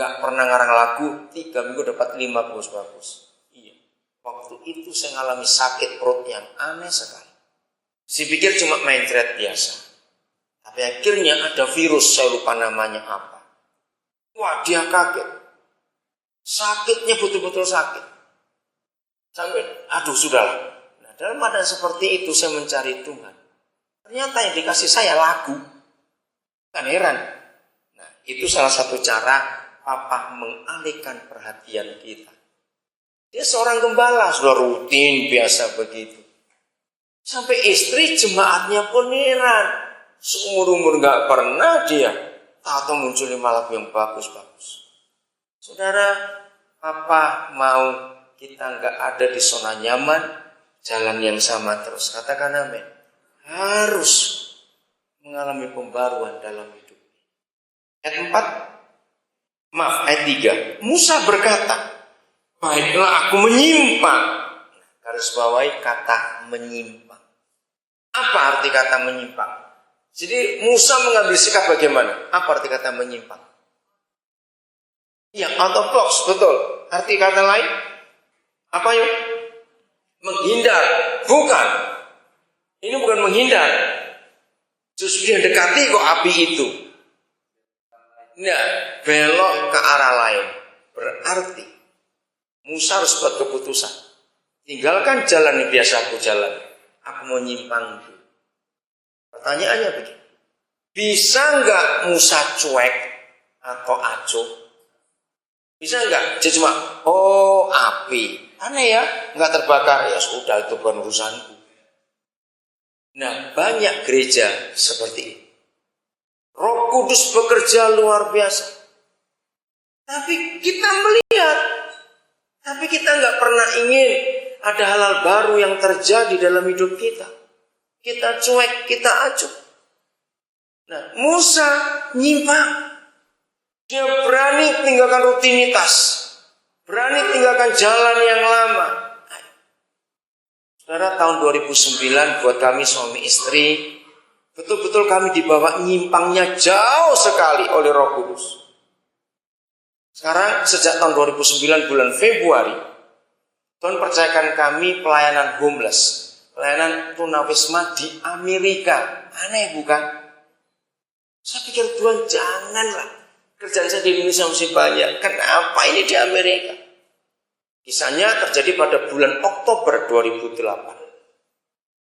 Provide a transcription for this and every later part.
nggak pernah ngarang lagu, 3 minggu dapat 5 bagus-bagus. Iya. Waktu itu saya ngalami sakit perut yang aneh sekali. Saya pikir cuma main thread biasa. Tapi akhirnya ada virus, saya lupa namanya apa. Wah, dia kaget. Sakitnya betul-betul sakit. Sampai, aduh sudahlah. Nah, dalam keadaan seperti itu saya mencari Tuhan. Ternyata yang dikasih saya lagu. Kan heran. Nah, itu salah satu cara Papa mengalihkan perhatian kita. Dia seorang gembala, sudah rutin biasa begitu. Sampai istri jemaatnya pun heran. Seumur-umur gak pernah dia tahu munculin lagu yang bagus-bagus. Saudara, Papa mau kita gak ada di zona nyaman, jalan yang sama terus. Katakan amin. Harus mengalami pembaruan dalam hidup. Ayat 4, ayat 3. Musa berkata, baiklah aku menyimpang. Garis bawahi kata menyimpang. Apa arti kata menyimpang? Jadi Musa mengambil sikap bagaimana? Apa arti kata menyimpang? Ya, out of box, betul. Arti kata lain? Apa yuk? Menghindar. Bukan. Ini bukan menghindar. Justru yang dekati kok api itu. Nah, belok ke arah lain. Berarti Musa harus buat keputusan. Tinggalkan jalan yang biasa aku jalan. Aku mau nyimpang dulu. Pertanyaannya begini. Bisa enggak Musa cuek atau acuh? Bisa enggak? Dia cuma, oh api. Aneh ya, enggak terbakar. Ya sudah, itu bukan urusanku. Nah, banyak gereja seperti ini. Roh Kudus bekerja luar biasa. Tapi kita melihat. Tapi kita enggak pernah ingin ada hal-hal baru yang terjadi dalam hidup kita. Kita cuek, kita acuh. Nah, Musa nyimpang. Dia berani tinggalkan rutinitas. Berani tinggalkan jalan yang lama. Saudara, tahun 2009 buat kami suami istri, betul-betul kami dibawa nyimpangnya jauh sekali oleh Roh Kudus. Sekarang sejak tahun 2009 bulan Februari, Tuhan percayakan kami pelayanan homeless. Pelayanan tunawisma di Amerika. Aneh bukan? Saya pikir Tuhan janganlah. Kerjaan saya di Indonesia masih banyak. Kenapa ini di Amerika? Kisahnya terjadi pada bulan Oktober 2008.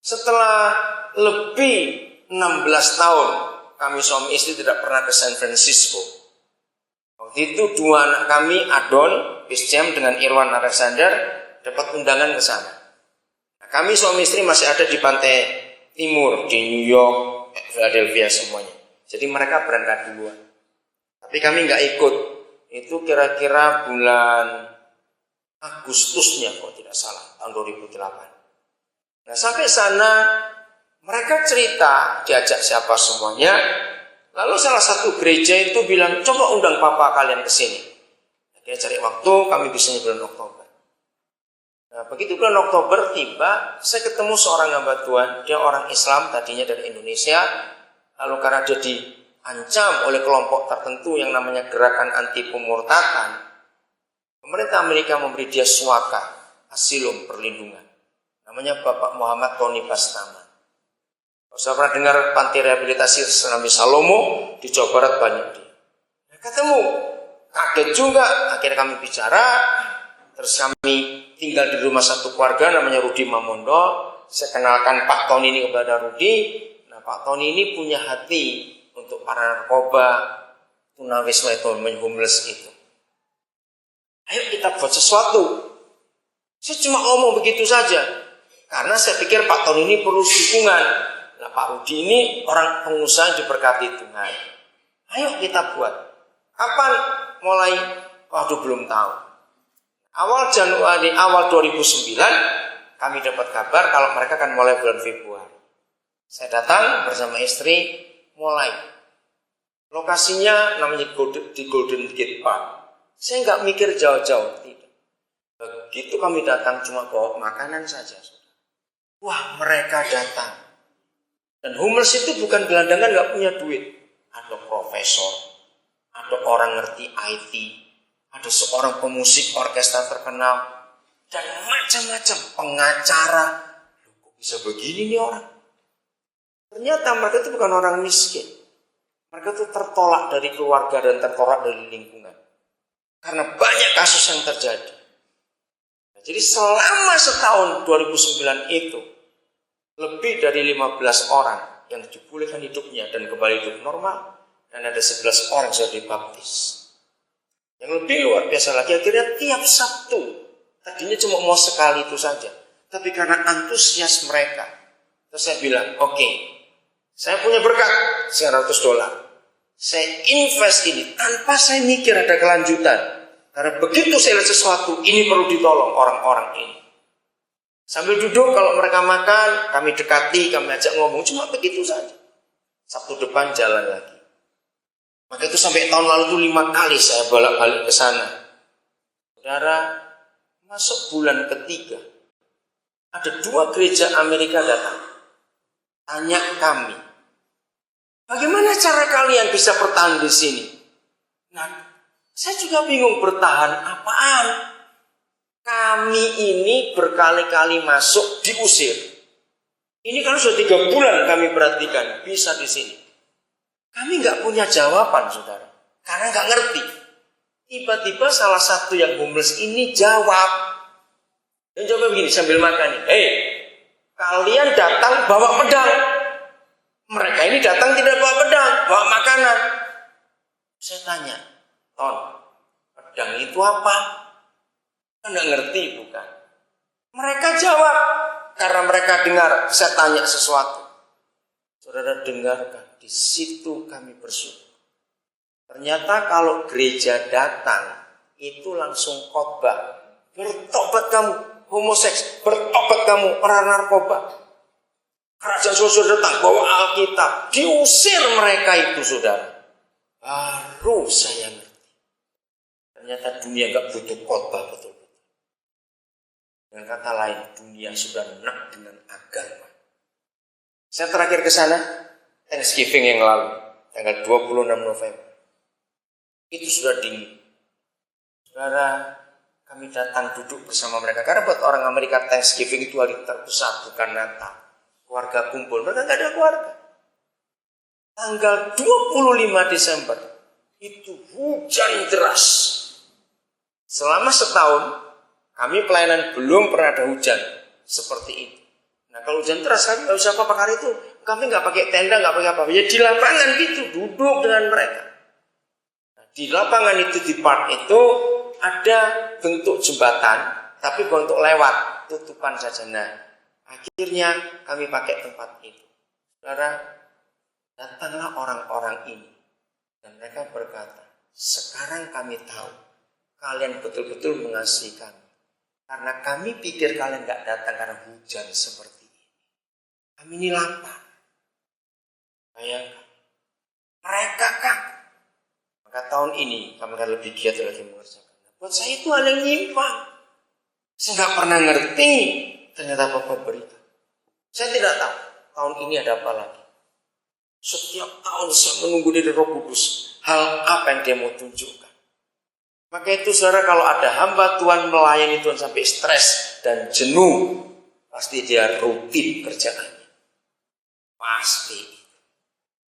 Setelah lebih 16 tahun kami suami istri tidak pernah ke San Francisco. Waktu itu 2 anak kami, Adon, Pisjam dengan Irwan Alexander, dapat undangan ke sana. Kami suami istri masih ada di pantai timur, di New York, Philadelphia semuanya. Jadi mereka berangkat duluan. Tapi kami nggak ikut. Itu kira-kira bulan Agustusnya kalau tidak salah, tahun 2008. Nah sampai sana mereka cerita, diajak siapa semuanya. Lalu salah satu gereja itu bilang, coba undang papa kalian ke sini. Dia cari waktu, kami bisanya bulan Oktober. Nah, begitu bulan Oktober tiba, saya ketemu seorang hamba Tuhan. Dia orang Islam, tadinya dari Indonesia. Lalu karena dia diancam oleh kelompok tertentu yang namanya Gerakan Anti Pemurtadan, pemerintah Amerika memberi dia suaka, asilum, perlindungan. Namanya Bapak Muhammad Tony Bastama. Saya pernah dengar panti rehabilitasi Nabi Salomo di Jawa Barat banyak dia. Nah, ketemu, kaget juga. Akhirnya kami bicara. Terus kami tinggal di rumah satu keluarga namanya Rudi Mamondo. Saya kenalkan Pak Tony ini kepada Rudi. Nah, Pak Tony ini punya hati untuk para narkoba, tunawisma itu, homeless itu. Ayo kita buat sesuatu. Saya cuma ngomong begitu saja. Karena saya pikir Pak Tony ini perlu dukungan. Nah, Pak Rudi ini orang pengusaha diberkati Tuhan. Ayo kita buat. Kapan mulai? Waduh, belum tahu. Awal Januari, awal 2009, kami dapat kabar kalau mereka akan mulai bulan Februari. Saya datang bersama istri, mulai. Lokasinya namanya di Golden Gate Park. Saya nggak mikir jauh-jauh, tidak. Begitu kami datang cuma bawa makanan saja. Wah, mereka datang. Dan homeless itu bukan gelandangan nggak punya duit. Ada profesor, ada ada orang ngerti IT, ada seorang pemusik orkestra terkenal, dan macam-macam pengacara. Loh, kok bisa begini nih orang? Ternyata mereka itu bukan orang miskin. Mereka itu tertolak dari keluarga dan tertolak dari lingkungan. Karena banyak kasus yang terjadi. Nah, jadi selama setahun 2009 itu, lebih dari 15 orang yang dipulihkan hidupnya dan kembali hidup normal. Dan ada 11 orang yang sudah dibaptis. Yang lebih luar biasa lagi, akhirnya tiap Sabtu, tadinya cuma mau sekali itu saja. Tapi karena antusias mereka, terus saya bilang, oke, saya punya berkat $100. Saya invest ini tanpa saya mikir ada kelanjutan. Karena begitu saya lihat sesuatu, ini perlu ditolong orang-orang ini. Sambil duduk, kalau mereka makan, kami dekati, kami ajak ngomong, cuma begitu saja. Sabtu depan jalan lagi. Maka itu sampai tahun lalu itu 5 kali saya bolak-balik ke sana. Saudara, masuk bulan ketiga, ada 2 gereja Amerika datang. Tanya kami, bagaimana cara kalian bisa bertahan di sini? Nah, saya juga bingung bertahan apaan. Kami ini berkali-kali masuk diusir. Ini kan sudah 3 bulan kami perhatikan bisa di sini. Kami nggak punya jawaban, saudara, karena nggak ngerti. Tiba-tiba salah satu yang homeless ini jawab. Dan jawab begini sambil makan nih, kalian datang bawa pedang. Mereka ini datang tidak bawa pedang, bawa makanan. Saya tanya, Ton, pedang itu apa? Kan nggak ngerti, bukan? Mereka jawab karena mereka dengar saya tanya sesuatu. Saudara dengarkan, di situ kami bersyukur. Ternyata kalau gereja datang, itu langsung khotbah. Bertobat kamu, homoseks, bertobat kamu, orang narkoba. Kerajaan surga datang, bawa Alkitab. Diusir mereka itu, saudara. Baru saya ngerti. Ternyata dunia gak butuh khotbah betul-betul. Dengan kata lain, dunia sudah enak dengan agama. Saya terakhir ke sana Thanksgiving yang lalu, tanggal 26 November. Itu sudah dingin. Saudara, kami datang duduk bersama mereka. Karena buat orang Amerika Thanksgiving itu hari terbesar, bukan Natal. Keluarga kumpul, mereka nggak ada keluarga. Tanggal 25 Desember, itu hujan deras. Selama setahun, kami pelayanan belum pernah ada hujan seperti itu. Nah kalau hujan deras kami nggak usah apa-apa hari itu. Kami nggak pakai tenda, nggak pakai apa-apa. Ya di lapangan gitu, duduk dengan mereka. Nah, di lapangan itu, di park itu ada bentuk jembatan, tapi bentuk lewat, tutupan saja. Nah, akhirnya kami pakai tempat itu. Saudara, datanglah orang-orang ini. Dan mereka berkata, sekarang kami tahu, kalian betul-betul mengasihi kami. Karena kami pikir kalian nggak datang karena hujan seperti ini. Kami ini lapar. Bayangkan. Mereka kan. Maka tahun ini kami akan lebih giat lagi mengerjakan. Buat saya itu hal yang nyimpang. Saya nggak pernah ngerti. Ternyata Bapak berikan. Saya tidak tahu tahun ini ada apa lagi. Setiap tahun saya menunggu dari Roh Kudus. Hal apa yang dia mau tunjukkan. Maka itu saudara, kalau ada hamba Tuhan melayani Tuhan sampai stres dan jenuh, pasti dia rutin kerjaannya. Pasti.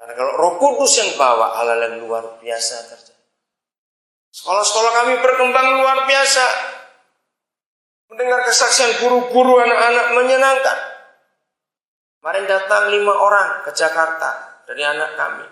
Karena kalau Roh Kudus yang bawa, hal-hal yang luar biasa terjadi. Sekolah-sekolah kami berkembang luar biasa. Mendengar kesaksian guru-guru anak-anak menyenangkan. Kemarin datang 5 orang ke Jakarta dari anak kami.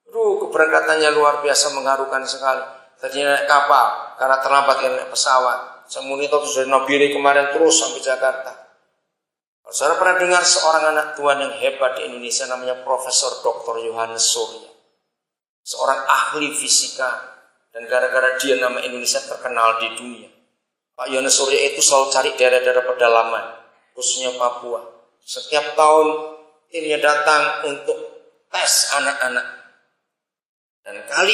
Keberangkatannya luar biasa, mengharukan sekali. Tadinya naik kapal, karena terlambat naik pesawat. Saya monitor dari Nobile kemarin terus sampai Jakarta. Saudara pernah dengar seorang anak Tuhan yang hebat di Indonesia namanya Profesor Dr. Yohanes Surya. Seorang ahli fisika. Dan gara-gara dia nama Indonesia terkenal di dunia. Pak Yohanes Surya itu selalu cari daerah-daerah pedalaman, khususnya Papua. Setiap tahun timnya datang untuk tes anak-anak. Dan kali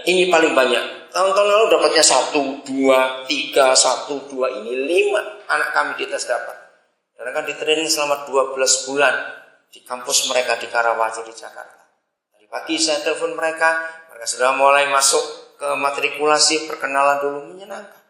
ini paling banyak. Tahun-tahun lalu dapatnya 1, 2, 3, 1, 2, ini 5 anak kami dites dapat. Karena kan di training selama 12 bulan di kampus mereka di Karawaci di Jakarta. Tadi pagi saya telepon mereka Mereka sudah mulai masuk ke matrikulasi, perkenalan dulu menyenangkan.